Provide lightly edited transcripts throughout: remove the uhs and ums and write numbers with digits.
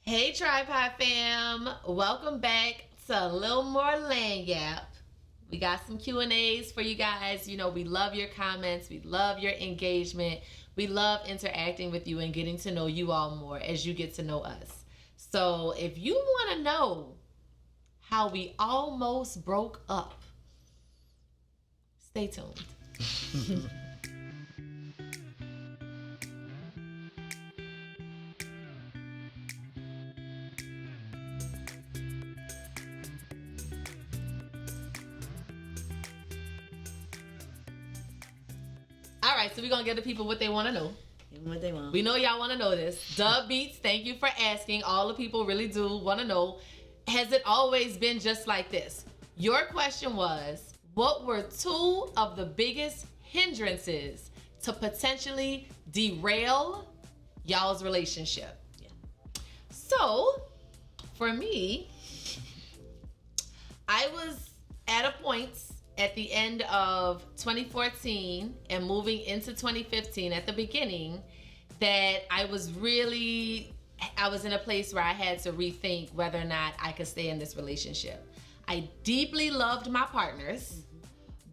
Hey Tripod fam, welcome back to a little more Lagniappe. We got some Q&As for you guys. You know, we love your comments, we love your engagement, we love interacting with you and getting to know you all more as you get to know us. So if you want to know how we almost broke up, stay tuned. All right, so we're going to give the people what they want to know. Give them what they want. We know y'all want to know this. Dub Beats, thank you for asking. All the people really do want to know. Has it always been just like this? Your question was, what were two of the biggest hindrances to potentially derail y'all's relationship? Yeah. So, for me, I was at a point at the end of 2014 and moving into 2015 at the beginning that I was in a place where I had to rethink whether or not I could stay in this relationship. I deeply loved my partners,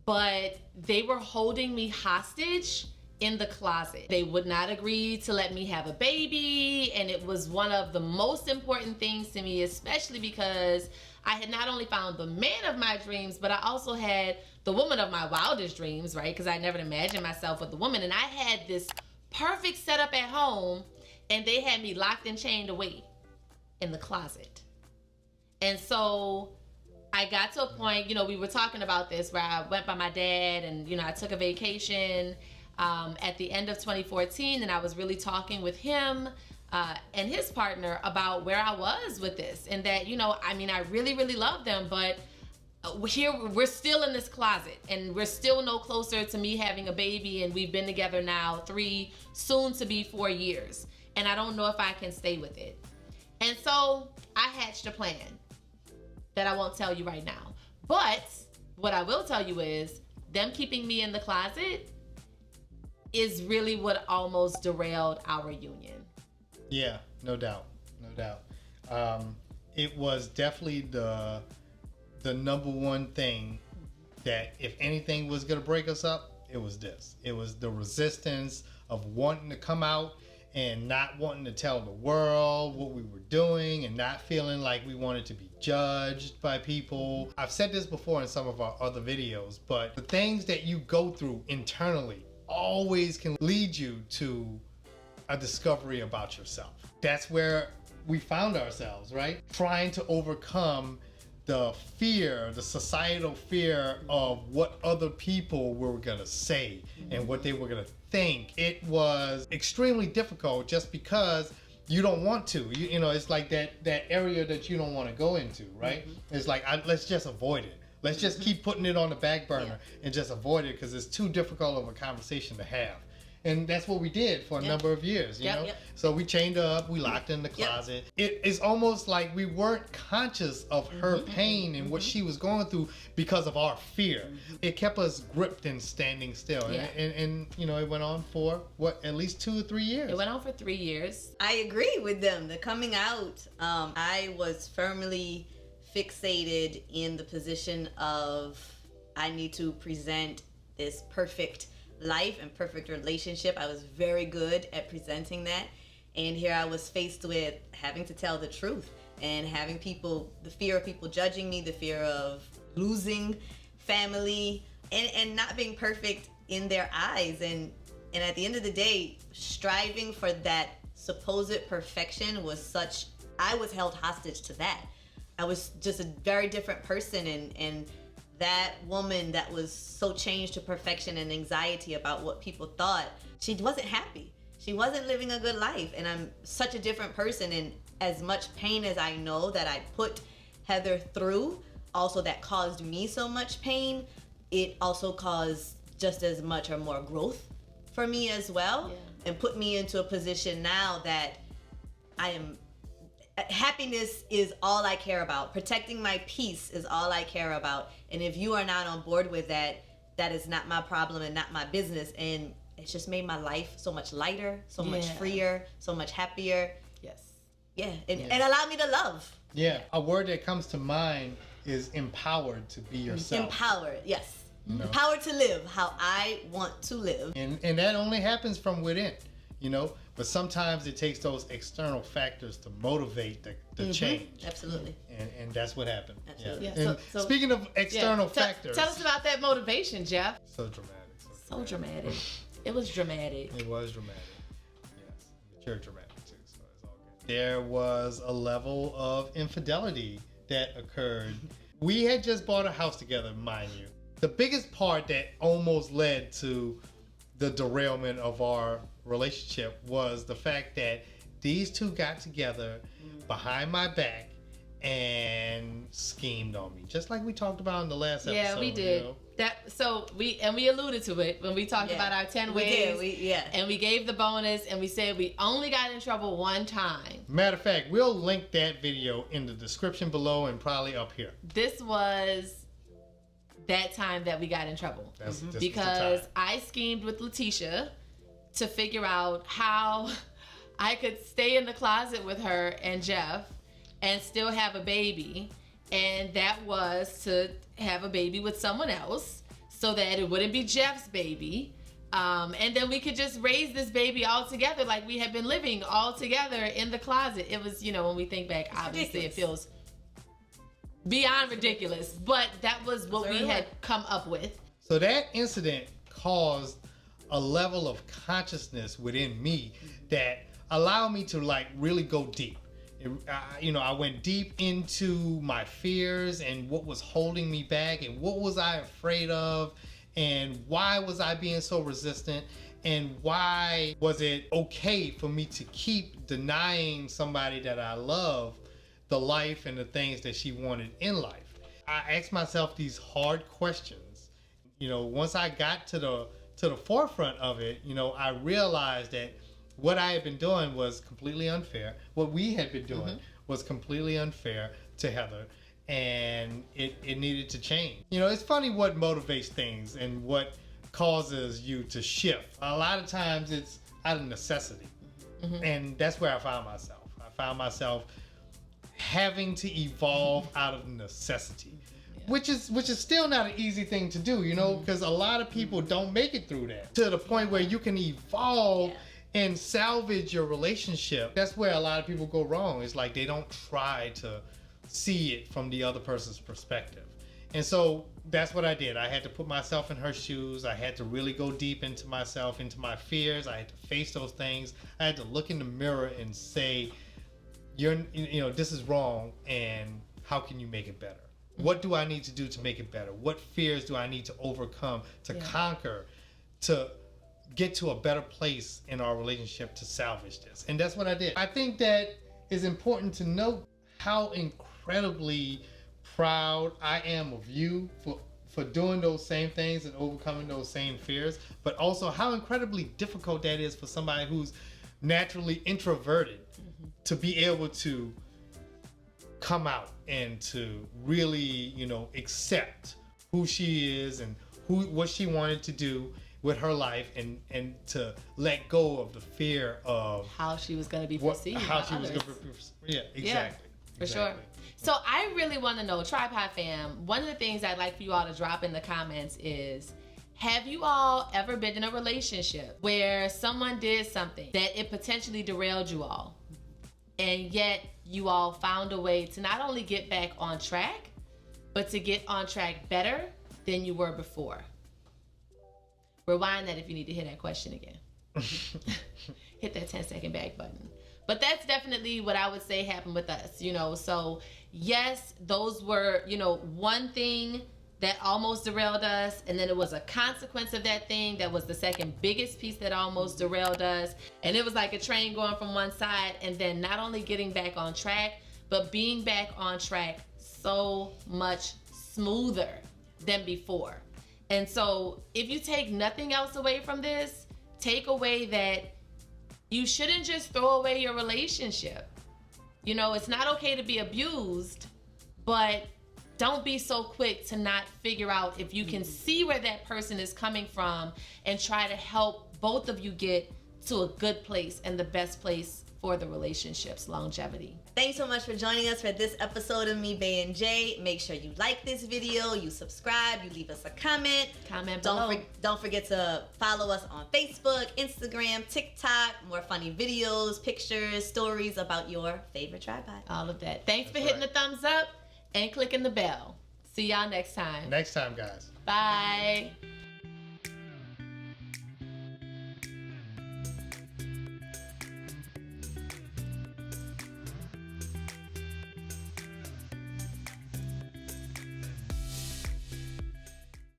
but they were holding me hostage in the closet. They would not agree to let me have a baby, and it was one of the most important things to me, especially because I had not only found the man of my dreams, but I also had the woman of my wildest dreams, right? Because I never imagined myself with the woman. And I had this perfect setup at home, and they had me locked and chained away in the closet. And so I got to a point, you know, we were talking about this, where I went by my dad and, you know, I took a vacation at the end of 2014, and I was really talking with him and his partner about where I was with this, and that, you know, I mean, I really, really love them, but here we're still in this closet, and we're still no closer to me having a baby, and we've been together now 3, soon to be 4 years, and I don't know if I can stay with it. And so I hatched a plan that I won't tell you right now, but what I will tell you is them keeping me in the closet is really what almost derailed our union. Yeah, no doubt. It was definitely the number one thing that if anything was gonna break us up, it was this. It was the resistance of wanting to come out and not wanting to tell the world what we were doing, and not feeling like we wanted to be judged by people. I've said this before in some of our other videos, but the things that you go through internally always can lead you to a discovery about yourself. That's where we found ourselves, right? Trying to overcome the fear, the societal fear of what other people were gonna say and what they were gonna think. It was extremely difficult just because you don't want to. You know, it's like that area that you don't want to go into, right? It's like, let's just avoid it. Let's just keep putting it on the back burner and just avoid it because it's too difficult of a conversation to have. And that's what we did for a number of years, you know? So we chained her up, we locked her in the closet. It is almost like we weren't conscious of her pain and what she was going through because of our fear. It kept us gripped and standing still. And you know, it went on for, at least 2 or 3 years? It went on for 3 years. I agree with them. The coming out, I was firmly fixated in the position of I need to present this perfect life and perfect relationship. I was very good at presenting that, and here I was faced with having to tell the truth and having the fear of people judging me, the fear of losing family, and not being perfect in their eyes, and at the end of the day, striving for that supposed perfection was I was held hostage to that. I was just a very different person, and that woman that was so changed to perfection and anxiety about what people thought, she wasn't happy. She wasn't living a good life, and I'm such a different person, and as much pain as I know that I put Heather through, also that caused me so much pain, it also caused just as much or more growth for me as well, and put me into a position now that happiness is all I care about. Protecting my peace is all I care about. And if you are not on board with that, that is not my problem and not my business. And it's just made my life so much lighter, so much freer, so much happier. Yes. and allow me to love. Yeah, a word that comes to mind is empowered to be yourself. Empowered, yes. You know? Empowered to live how I want to live. And that only happens from within, you know? But sometimes it takes those external factors to motivate the change. Absolutely. And that's what happened. Absolutely. Yeah. Yeah, And so speaking of external factors. Tell us about that motivation, Jeff. So dramatic. So dramatic. It was dramatic. It was dramatic. Yes. But you're dramatic too, so it's all good. There was a level of infidelity that occurred. We had just bought a house together, mind you. The biggest part that almost led to the derailment of our relationship was the fact that these two got together behind my back and schemed on me, just like we talked about in the last episode. Yeah, we did. You know? We alluded to it when we talked about our 10 ways. And we gave the bonus, and we said we only got in trouble one time. Matter of fact, we'll link that video in the description below and probably up here. This was that time that we got in trouble. This was the because time. I schemed with Letitia to figure out how I could stay in the closet with her and Jeff and still have a baby. And that was to have a baby with someone else so that it wouldn't be Jeff's baby. And then we could just raise this baby all together like we had been living all together in the closet. It was, when we think back, obviously it feels beyond ridiculous, but that was what we had come up with. So that incident caused a level of consciousness within me that allowed me to really go deep. I went deep into my fears and what was holding me back and what was I afraid of and why was I being so resistant and why was it okay for me to keep denying somebody that I love the life and the things that she wanted in life. I asked myself these hard questions. Once I got to the forefront of it, I realized that what I had been doing was completely unfair. What we had been doing was completely unfair to Heather, and it needed to change. It's funny what motivates things and what causes you to shift. A lot of times it's out of necessity, and that's where I found myself. I found myself having to evolve out of necessity, which is still not an easy thing to do, because a lot of people don't make it through that to the point where you can evolve and salvage your relationship. That's where a lot of people go wrong. It's like they don't try to see it from the other person's perspective. And so that's what I did. I had to put myself in her shoes. I had to really go deep into myself, into my fears. I had to face those things. I had to look in the mirror and say, this is wrong, and how can you make it better? What do I need to do to make it better? What fears do I need to overcome, to conquer, to get to a better place in our relationship to salvage this? And that's what I did. I think that it's important to note how incredibly proud I am of you for doing those same things and overcoming those same fears, but also how incredibly difficult that is for somebody who's naturally introverted to be able to come out and to really, accept who she is and what she wanted to do with her life and to let go of the fear of how she was going to be perceived. Yeah, exactly. For sure. So I really want to know, Tripod Fam, one of the things I'd like for you all to drop in the comments is, have you all ever been in a relationship where someone did something that it potentially derailed you all, and yet you all found a way to not only get back on track, but to get on track better than you were before? Rewind that if you need to hear that question again. Hit that 10-second back button. But that's definitely what I would say happened with us, So yes, those were, one thing that almost derailed us, and then it was a consequence of that thing that was the second biggest piece that almost derailed us. And it was like a train going from one side, and then not only getting back on track, but being back on track so much smoother than before. And so if you take nothing else away from this, take away that you shouldn't just throw away your relationship. It's not okay to be abused, but don't be so quick to not figure out if you can see where that person is coming from and try to help both of you get to a good place and the best place for the relationships, longevity. Thanks so much for joining us for this episode of Me Bae and J. Make sure you like this video, you subscribe, you leave us a comment. Comment below. Don't forget to follow us on Facebook, Instagram, TikTok. More funny videos, pictures, stories about your favorite tripod. All of that. Thanks for hitting the thumbs up and clicking the bell. See y'all next time. Next time, guys. Bye.